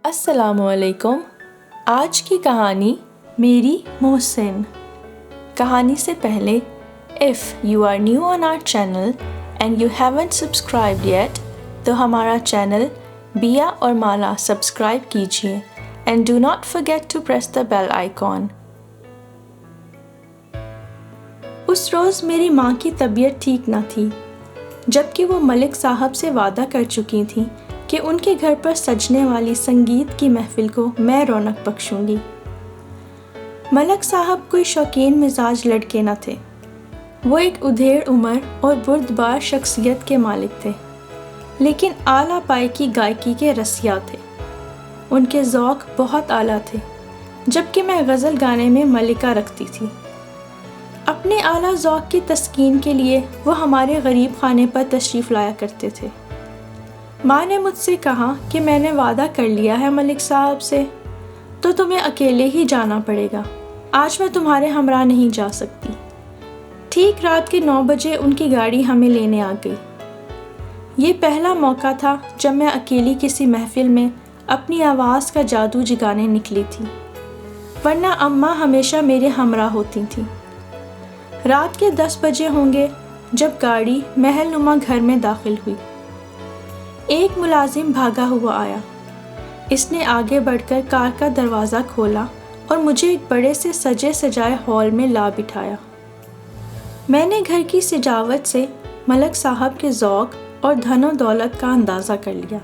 السلام علیکم۔ آج کی کہانی میری محسن۔ کہانی سے پہلے if you are new on our channel and you haven't subscribed yet تو ہمارا چینل بیا اور مالا سبسکرائب کیجیے and do not forget to press the bell icon۔ اس روز میری ماں کی طبیعت ٹھیک نہ تھی، جبکہ وہ ملک صاحب سے وعدہ کر چکی تھیں کہ ان کے گھر پر سجنے والی سنگیت کی محفل کو میں رونق بخشوں گی۔ ملک صاحب کوئی شوقین مزاج لڑکے نہ تھے، وہ ایک ادھیڑ عمر اور بردبار شخصیت کے مالک تھے، لیکن اعلیٰ پائے کی گائیکی کے رسیا تھے۔ ان کے ذوق بہت اعلیٰ تھے، جبکہ میں غزل گانے میں ملکہ رکھتی تھی۔ اپنے اعلیٰ ذوق کی تسکین کے لیے وہ ہمارے غریب خانے پر تشریف لایا کرتے تھے۔ ماں نے مجھ سے کہا کہ میں نے وعدہ کر لیا ہے ملک صاحب سے، تو تمہیں اکیلے ہی جانا پڑے گا، آج میں تمہارے ہمراہ نہیں جا سکتی۔ ٹھیک رات کے 9 بجے ان کی گاڑی ہمیں لینے آ گئی۔ یہ پہلا موقع تھا جب میں اکیلی کسی محفل میں اپنی آواز کا جادو جگانے نکلی تھی، ورنہ اماں ہمیشہ میرے ہمراہ ہوتی تھیں۔ رات کے 10 بجے ہوں گے جب گاڑی محل نما گھر میں داخل ہوئی۔ ایک ملازم بھاگا ہوا آیا، اس نے آگے بڑھ کر کار کا دروازہ کھولا اور مجھے ایک بڑے سے سجے سجائے ہال میں لا بٹھایا۔ میں نے گھر کی سجاوٹ سے ملک صاحب کے ذوق اور دھن و دولت کا اندازہ کر لیا۔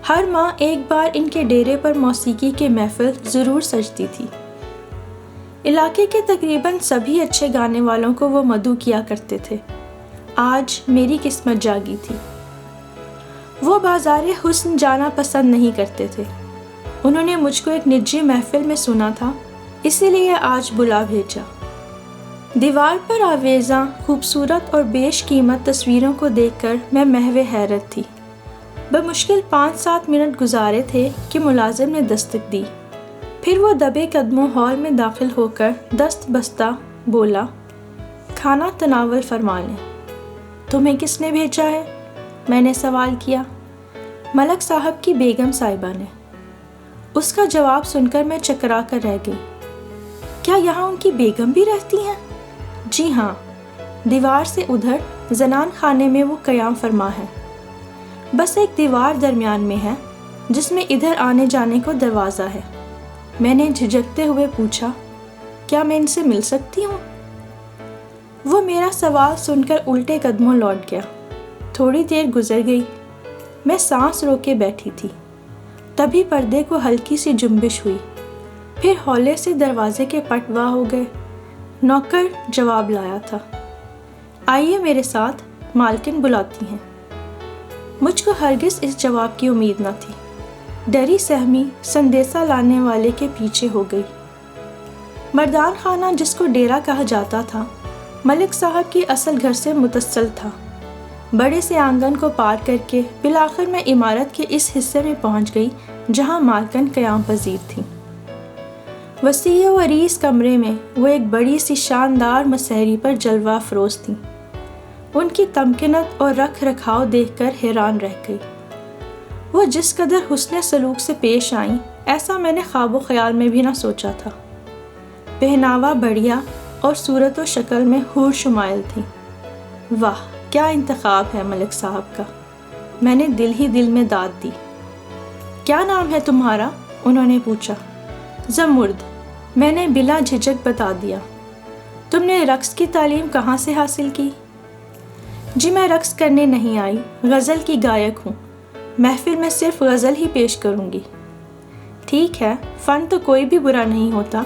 ہر ماہ ایک بار ان کے ڈیرے پر موسیقی کی محفل ضرور سجتی تھی۔ علاقے کے تقریباً سبھی اچھے گانے والوں کو وہ مدعو کیا کرتے تھے۔ آج میری قسمت جاگی تھی۔ وہ بازار حسن جانا پسند نہیں کرتے تھے، انہوں نے مجھ کو ایک نجی محفل میں سنا تھا، اسی لیے آج بلا بھیجا۔ دیوار پر آویزاں خوبصورت اور بیش قیمت تصویروں کو دیکھ کر میں محو حیرت تھی۔ بمشکل 5-7 منٹ گزارے تھے کہ ملازم نے دستک دی، پھر وہ دبے قدموں ہال میں داخل ہو کر دست بستہ بولا، کھانا تناول فرما لیں۔ تمہیں کس نے بھیجا ہے؟ میں نے سوال کیا۔ ملک صاحب کی بیگم صاحبہ نے۔ اس کا جواب سن کر میں چکرا کر رہ گئی۔ کیا یہاں ان کی بیگم بھی رہتی ہیں؟ جی ہاں، دیوار سے ادھر زنان خانے میں وہ قیام فرما ہے، بس ایک دیوار درمیان میں ہے جس میں ادھر آنے جانے کو دروازہ ہے۔ میں نے جھجکتے ہوئے پوچھا، کیا میں ان سے مل سکتی ہوں؟ وہ میرا سوال سن کر الٹے قدموں لوٹ گیا۔ تھوڑی دیر گزر گئی، میں سانس روکے بیٹھی تھی، تبھی پردے کو ہلکی سی جنبش ہوئی، پھر ہولے سے دروازے کے پٹ وا ہو گئے۔ نوکر جواب لایا تھا، آئیے میرے ساتھ، مالکن بلاتی ہیں۔ مجھ کو ہرگز اس جواب کی امید نہ تھی، ڈری سہمی سندیسہ لانے والے کے پیچھے ہو گئی۔ مردان خانہ جس کو ڈیرا کہا جاتا تھا، ملک صاحب کی اصل گھر سے متصل تھا۔ بڑے سے آنگن کو پار کر کے بالآخر میں عمارت کے اس حصے میں پہنچ گئی جہاں مالکن قیام پذیر تھی۔ وسیع و عریض کمرے میں وہ ایک بڑی سی شاندار مسہری پر جلوہ افروز تھیں۔ ان کی تمکنت اور رکھ رکھاؤ دیکھ کر حیران رہ گئی۔ وہ جس قدر حسن سلوک سے پیش آئیں، ایسا میں نے خواب و خیال میں بھی نہ سوچا تھا۔ پہناوا بڑھیا اور صورت و شکل میں حور شمائل تھیں۔ واہ، کیا انتخاب ہے ملک صاحب کا، میں نے دل ہی دل میں داد دی۔ کیا نام ہے تمہارا؟ انہوں نے پوچھا۔ زمرد، میں نے بلا جھجک بتا دیا۔ تم نے رقص کی تعلیم کہاں سے حاصل کی؟ جی میں رقص کرنے نہیں آئی، غزل کی گائک ہوں، محفل میں صرف غزل ہی پیش کروں گی۔ ٹھیک ہے، فن تو کوئی بھی برا نہیں ہوتا،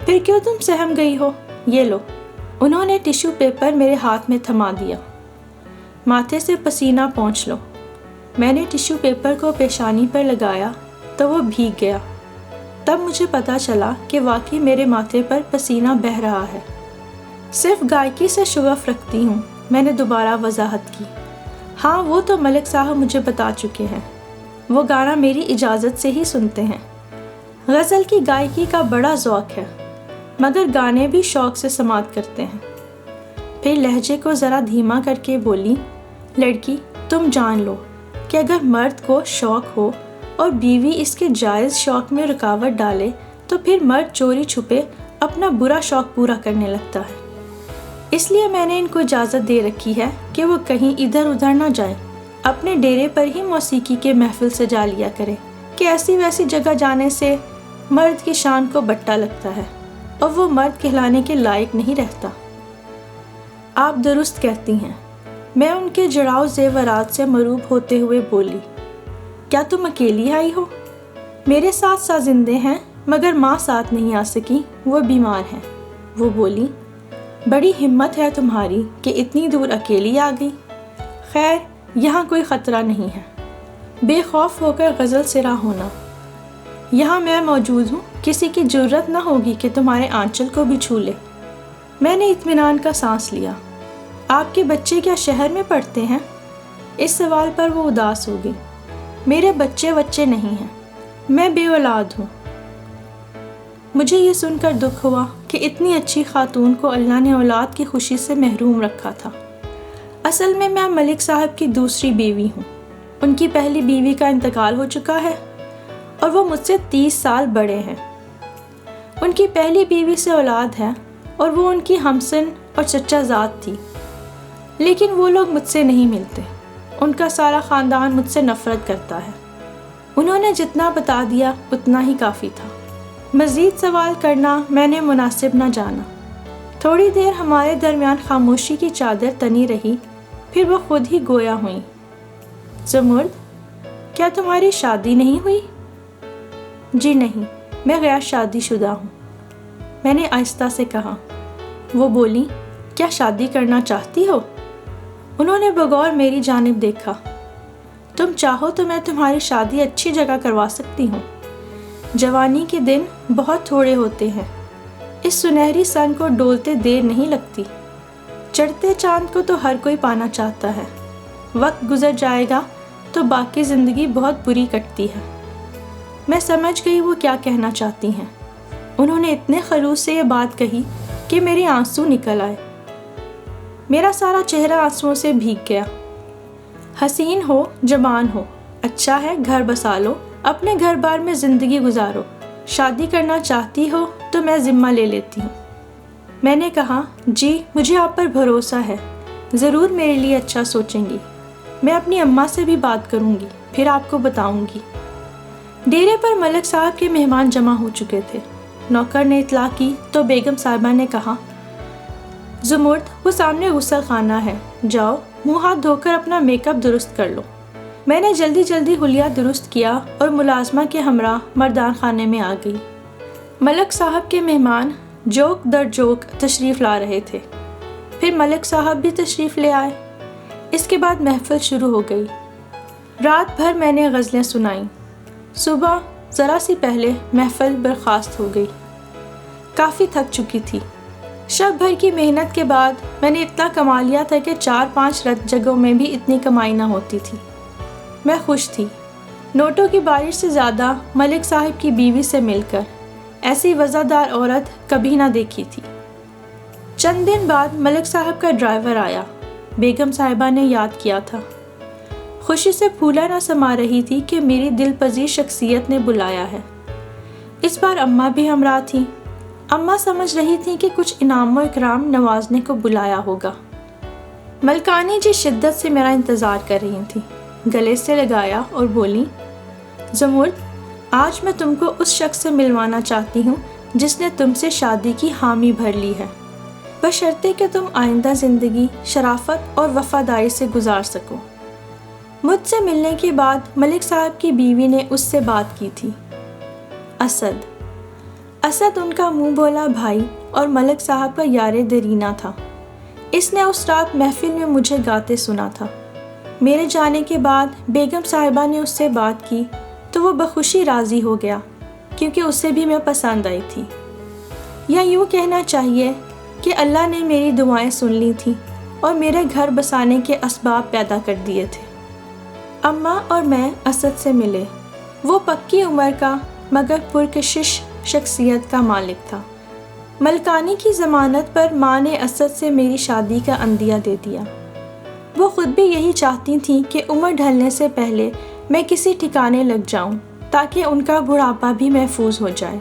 پھر کیوں تم سہم گئی ہو؟ یہ لو۔ انہوں نے ٹیشو پیپر میرے ہاتھ میں تھما دیا۔ ماتھے سے پسینہ پونچھ لو۔ میں نے ٹیشو پیپر کو پیشانی پر لگایا تو وہ بھیگ گیا۔ تب مجھے پتا چلا کہ واقعی میرے ماتھے پر پسینہ بہہ رہا ہے۔ صرف گائیکی سے شغف رکھتی ہوں، میں نے دوبارہ وضاحت کی۔ ہاں وہ تو ملک صاحب مجھے بتا چکے ہیں، وہ گانا میری اجازت سے ہی سنتے ہیں۔ غزل کی گائیکی کا بڑا ذوق ہے، مگر گانے بھی شوق سے سماعت کرتے ہیں۔ پھر لہجے کو ذرا دھیما کر کے بولی، لڑکی تم جان لو کہ اگر مرد کو شوق ہو اور بیوی اس کے جائز شوق میں رکاوٹ ڈالے تو پھر مرد چوری چھپے اپنا برا شوق پورا کرنے لگتا ہے۔ اس لیے میں نے ان کو اجازت دے رکھی ہے کہ وہ کہیں ادھر ادھر نہ جائیں، اپنے ڈیرے پر ہی موسیقی کے محفل سجا لیا کریں کہ ایسی ویسی جگہ جانے سے مرد کی شان کو بٹا لگتا ہے اور وہ مرد کہلانے کے لائق نہیں رہتا۔ آپ درست کہتی ہیں، میں ان کے جڑاؤ زیورات سے مروب ہوتے ہوئے بولی۔ کیا تم اکیلی آئی ہو؟ میرے ساتھ سازندے ہیں مگر ماں ساتھ نہیں آ سکی، وہ بیمار ہیں۔ وہ بولی، بڑی ہمت ہے تمہاری کہ اتنی دور اکیلی آ گئی۔ خیر، یہاں کوئی خطرہ نہیں ہے، بے خوف ہو کر غزل سرا ہونا۔ یہاں میں موجود ہوں، کسی کی جرت نہ ہوگی کہ تمہارے آنچل کو بھی چھو لے۔ میں نے اطمینان کا سانس لیا۔ آپ کے بچے کیا شہر میں پڑھتے ہیں؟ اس سوال پر وہ اداس ہو گئی۔ میرے بچے نہیں ہیں، میں بے اولاد ہوں۔ مجھے یہ سن کر دکھ ہوا کہ اتنی اچھی خاتون کو اللہ نے اولاد کی خوشی سے محروم رکھا تھا۔ اصل میں ملک صاحب کی دوسری بیوی ہوں۔ ان کی پہلی بیوی کا انتقال ہو چکا ہے اور وہ مجھ سے 30 سال بڑے ہیں۔ ان کی پہلی بیوی سے اولاد ہے اور وہ ان کی ہمسن اور چچا ذات تھی، لیکن وہ لوگ مجھ سے نہیں ملتے۔ ان کا سارا خاندان مجھ سے نفرت کرتا ہے۔ انہوں نے جتنا بتا دیا اتنا ہی کافی تھا، مزید سوال کرنا میں نے مناسب نہ جانا۔ تھوڑی دیر ہمارے درمیان خاموشی کی چادر تنی رہی، پھر وہ خود ہی گویا ہوئیں۔ زمرد، کیا تمہاری شادی نہیں ہوئی؟ جی نہیں، میں غیر شادی شدہ ہوں، میں نے آہستہ سے کہا۔ وہ بولی، کیا شادی کرنا چاہتی ہو؟ انہوں نے بغور میری جانب دیکھا۔ تم چاہو تو میں تمہاری شادی اچھی جگہ کروا سکتی ہوں۔ جوانی کے دن بہت تھوڑے ہوتے ہیں، اس سنہری سن کو ڈولتے دیر نہیں لگتی۔ چڑھتے چاند کو تو ہر کوئی پانا چاہتا ہے، وقت گزر جائے گا تو باقی زندگی بہت بری کٹتی ہے۔ میں سمجھ گئی وہ کیا کہنا چاہتی ہیں۔ انہوں نے اتنے خلوص سے یہ بات کہی کہ میرے آنسو نکل آئے۔ میرا سارا چہرہ آنسوؤں سے بھیگ گیا۔ حسین ہو، جوان ہو، اچھا ہے گھر بسا لو، اپنے گھر بار میں زندگی گزارو۔ شادی کرنا چاہتی ہو تو میں ذمہ لے لیتی ہوں۔ میں نے کہا، جی مجھے آپ پر بھروسہ ہے، ضرور میرے لیے اچھا سوچیں گی۔ میں اپنی اماں سے بھی بات کروں گی، پھر آپ کو بتاؤں گی۔ ڈیرے پر ملک صاحب کے مہمان جمع ہو چکے تھے۔ نوکر نے اطلاع کی تو بیگم صاحبہ نے کہا، زمرد، وہ سامنے غسل خانہ ہے، جاؤ منہ ہاتھ دھو کر اپنا میک اپ درست کر لو۔ میں نے جلدی جلدی حلیہ درست کیا اور ملازمہ کے ہمراہ مردان خانے میں آ گئی۔ ملک صاحب کے مہمان جوک در جوک تشریف لا رہے تھے، پھر ملک صاحب بھی تشریف لے آئے۔ اس کے بعد محفل شروع ہو گئی۔ رات بھر میں نے غزلیں سنائیں۔ صبح ذرا سی پہلے محفل برخاست ہو گئی۔ کافی تھک چکی تھی۔ شب بھر کی محنت کے بعد میں نے اتنا کما لیا تھا کہ 4-5 رت جگہوں میں بھی اتنی کمائی نہ ہوتی تھی۔ میں خوش تھی۔ نوٹوں کی بارش سے زیادہ ملک صاحب کی بیوی سے مل کر ایسی وزادار عورت کبھی نہ دیکھی تھی۔ چند دن بعد ملک صاحب کا ڈرائیور آیا۔ بیگم صاحبہ نے یاد کیا تھا۔ خوشی سے پھولا نہ سما رہی تھی کہ میری دل پذیر شخصیت نے بلایا ہے۔ اس بار اماں بھی ہمراہ تھیں۔ اماں سمجھ رہی تھیں کہ کچھ انعام و اکرام نوازنے کو بلایا ہوگا۔ ملکانی جی شدت سے میرا انتظار کر رہی تھیں۔ گلے سے لگایا اور بولی، زمرد، آج میں تم کو اس شخص سے ملوانا چاہتی ہوں جس نے تم سے شادی کی حامی بھر لی ہے، بشرطے کہ تم آئندہ زندگی شرافت اور وفاداری سے گزار سکو۔ مجھ سے ملنے کے بعد ملک صاحب کی بیوی نے اس سے بات کی تھی۔ اسد ان کا منہ بولا بھائی اور ملک صاحب کا یار درینہ تھا۔ اس نے اس رات محفل میں مجھے گاتے سنا تھا۔ میرے جانے کے بعد بیگم صاحبہ نے اس سے بات کی تو وہ بخوشی راضی ہو گیا، کیونکہ اسے بھی میں پسند آئی تھی۔ یا یوں کہنا چاہیے کہ اللہ نے میری دعائیں سن لی تھیں اور میرے گھر بسانے کے اسباب پیدا کر دیے تھے۔ اماں اور میں اسد سے ملے۔ وہ پکی عمر کا مگر پرکشش شخصیت کا مالک تھا۔ ملکانی کی ضمانت پر ماں نے اسد سے میری شادی کا عندیہ دے دیا۔ وہ خود بھی یہی چاہتی تھیں کہ عمر ڈھلنے سے پہلے میں کسی ٹھکانے لگ جاؤں تاکہ ان کا بڑھاپا بھی محفوظ ہو جائے۔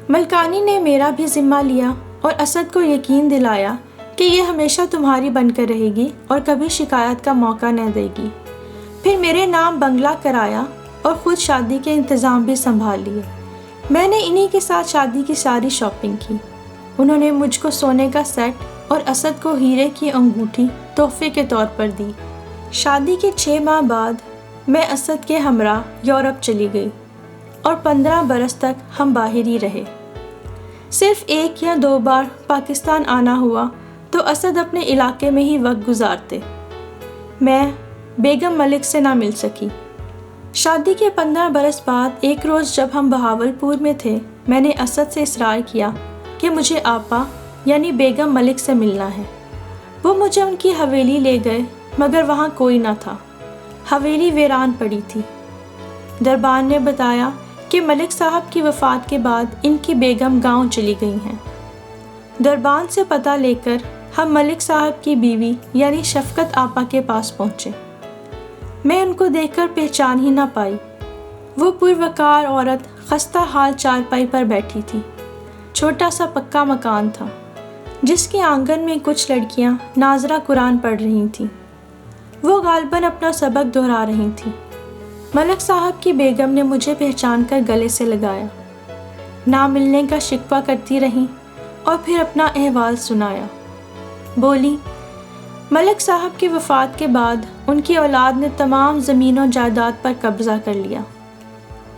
ملکانی نے میرا بھی ذمہ لیا اور اسد کو یقین دلایا کہ یہ ہمیشہ تمہاری بن کر رہے گی اور کبھی شکایت کا موقع نہ دے گی۔ پھر میرے نام بنگلہ کرایا اور خود شادی کے انتظام بھی سنبھال لیے۔ میں نے انہی کے ساتھ شادی کی ساری شاپنگ کی۔ انہوں نے مجھ کو سونے کا سیٹ اور اسد کو ہیرے کی انگوٹھی تحفے کے طور پر دی۔ شادی کے 6 ماہ بعد میں اسد کے ہمراہ یورپ چلی گئی اور 15 برس تک ہم باہر ہی رہے۔ صرف 1 یا 2 بار پاکستان آنا ہوا تو اسد اپنے علاقے میں ہی وقت گزارتے۔ میں بیگم ملک سے نہ مل سکی۔ شادی کے 15 برس بعد ایک روز جب ہم بہاولپور میں تھے، میں نے اسد سے اصرار کیا کہ مجھے آپا یعنی بیگم ملک سے ملنا ہے۔ وہ مجھے ان کی حویلی لے گئے مگر وہاں کوئی نہ تھا۔ حویلی ویران پڑی تھی۔ دربان نے بتایا کہ ملک صاحب کی وفات کے بعد ان کی بیگم گاؤں چلی گئی ہیں۔ دربان سے پتہ لے کر ہم ملک صاحب کی بیوی یعنی شفقت آپا کے پاس پہنچے۔ میں ان کو دیکھ کر پہچان ہی نہ پائی۔ وہ پروقار عورت خستہ حال چارپائی پر بیٹھی تھی۔ چھوٹا سا پکا مکان تھا جس کے آنگن میں کچھ لڑکیاں ناظرہ قرآن پڑھ رہی تھیں۔ وہ غالباً اپنا سبق دہرا رہی تھیں۔ ملک صاحب کی بیگم نے مجھے پہچان کر گلے سے لگایا، نہ ملنے کا شکوہ کرتی رہیں اور پھر اپنا احوال سنایا۔ بولی، ملک صاحب کی وفات کے بعد ان کی اولاد نے تمام زمین و جائیداد پر قبضہ کر لیا۔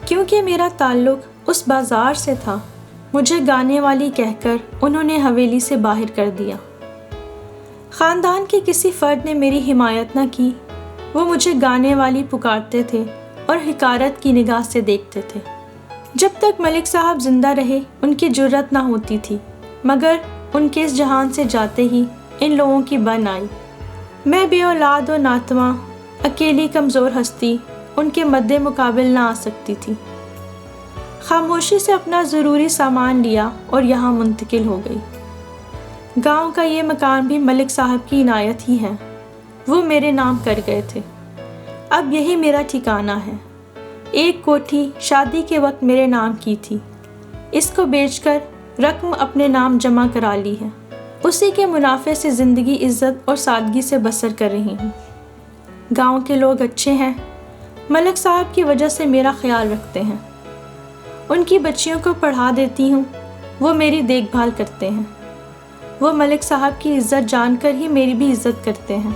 کیونکہ میرا تعلق اس بازار سے تھا، مجھے گانے والی کہہ کر انہوں نے حویلی سے باہر کر دیا۔ خاندان کے کسی فرد نے میری حمایت نہ کی۔ وہ مجھے گانے والی پکارتے تھے اور حقارت کی نگاہ سے دیکھتے تھے۔ جب تک ملک صاحب زندہ رہے ان کی جرأت نہ ہوتی تھی، مگر ان کے اس جہان سے جاتے ہی ان لوگوں کی بن آئی۔ میں بے اولاد و ناتواں، اکیلی کمزور ہستی ان کے مد مقابل نہ آ سکتی تھی۔ خاموشی سے اپنا ضروری سامان لیا اور یہاں منتقل ہو گئی۔ گاؤں کا یہ مکان بھی ملک صاحب کی عنایت ہی ہے۔ وہ میرے نام کر گئے تھے۔ اب یہی میرا ٹھکانہ ہے۔ ایک کوٹھی شادی کے وقت میرے نام کی تھی، اس کو بیچ کر رقم اپنے نام جمع کرا لی ہے۔ اسی کے منافع سے زندگی عزت اور سادگی سے بسر کر رہی ہوں۔ گاؤں کے لوگ اچھے ہیں، ملک صاحب کی وجہ سے میرا خیال رکھتے ہیں۔ ان کی بچیوں کو پڑھا دیتی ہوں، وہ میری دیکھ بھال کرتے ہیں۔ وہ ملک صاحب کی عزت جان کر ہی میری بھی عزت کرتے ہیں۔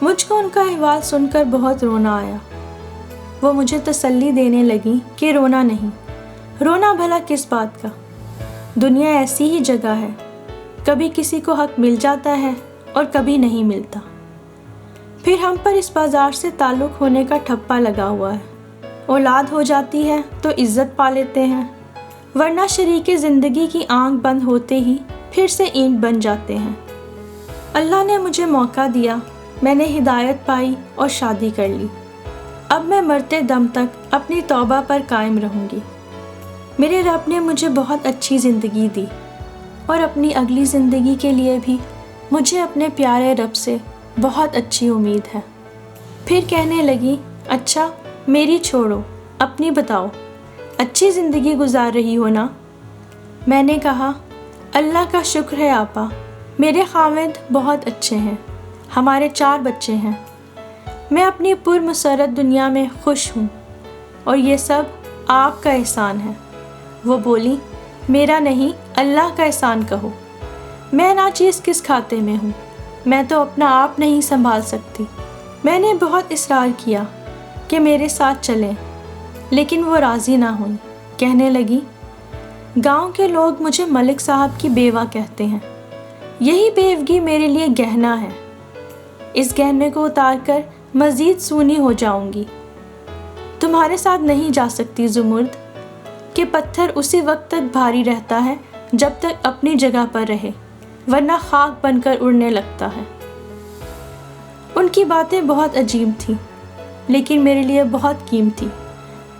مجھ کو ان کا احوال سن کر بہت رونا آیا۔ وہ مجھے تسلی دینے لگی کہ رونا نہیں۔ رونا بھلا کس بات کا؟ دنیا ایسی ہی جگہ ہے، کبھی کسی کو حق مل جاتا ہے اور کبھی نہیں ملتا۔ پھر ہم پر اس بازار سے تعلق ہونے کا ٹھپا لگا ہوا ہے۔ اولاد ہو جاتی ہے تو عزت پا لیتے ہیں، ورنہ شریک زندگی کی آنکھ بند ہوتے ہی پھر سے اینٹ بن جاتے ہیں۔ اللہ نے مجھے موقع دیا، میں نے ہدایت پائی اور شادی کر لی۔ اب میں مرتے دم تک اپنی توبہ پر قائم رہوں گی۔ میرے رب نے مجھے بہت اچھی زندگی دی اور اپنی اگلی زندگی کے لیے بھی مجھے اپنے پیارے رب سے بہت اچھی امید ہے۔ پھر کہنے لگی، اچھا میری چھوڑو، اپنی بتاؤ، اچھی زندگی گزار رہی ہو نا؟ میں نے کہا، اللہ کا شکر ہے آپا، میرے خاوند بہت اچھے ہیں، ہمارے 4 بچے ہیں، میں اپنی پرمسرت دنیا میں خوش ہوں اور یہ سب آپ کا احسان ہے۔ وہ بولی، میرا نہیں، اللہ کا احسان کہو۔ میں ناچیز کس کھاتے میں ہوں، میں تو اپنا آپ نہیں سنبھال سکتی۔ میں نے بہت اصرار کیا کہ میرے ساتھ چلیں، لیکن وہ راضی نہ ہوئی۔ کہنے لگی، گاؤں کے لوگ مجھے ملک صاحب کی بیوہ کہتے ہیں، یہی بیوگی میرے لیے گہنا ہے، اس گہنے کو اتار کر مزید سونی ہو جاؤں گی۔ تمہارے ساتھ نہیں جا سکتی زمرد، کہ پتھر اسی وقت تک بھاری رہتا ہے جب تک اپنی جگہ پر رہے، ورنہ خاک بن کر اڑنے لگتا ہے۔ ان کی باتیں بہت عجیب تھیں، لیکن میرے لیے بہت قیمتی۔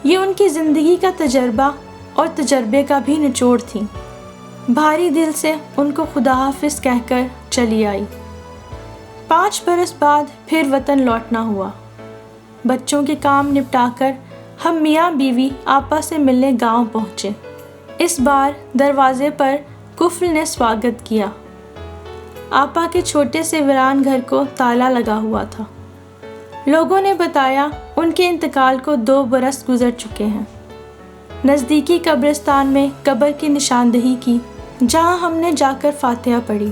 یہ ان کی زندگی کا تجربہ اور تجربے کا بھی نچوڑ تھیں۔ بھاری دل سے ان کو خدا حافظ کہہ کر چلی آئی۔ 5 برس بعد پھر وطن لوٹنا ہوا۔ بچوں کے کام نپٹا کر ہم میاں بیوی آپا سے ملنے گاؤں پہنچے۔ اس بار دروازے پر کفل نے سواگت کیا۔ آپا کے چھوٹے سے ویران گھر کو تالا لگا ہوا تھا۔ لوگوں نے بتایا ان کے انتقال کو 2 برس گزر چکے ہیں۔ نزدیکی قبرستان میں قبر کی نشاندہی کی، جہاں ہم نے جا کر فاتحہ پڑھی۔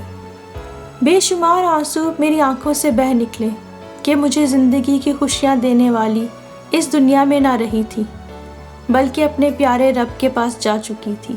بے شمار آنسو میری آنکھوں سے بہہ نکلے کہ مجھے زندگی کی خوشیاں دینے والی اس دنیا میں نہ رہی تھی، بلکہ اپنے پیارے رب کے پاس جا چکی تھی۔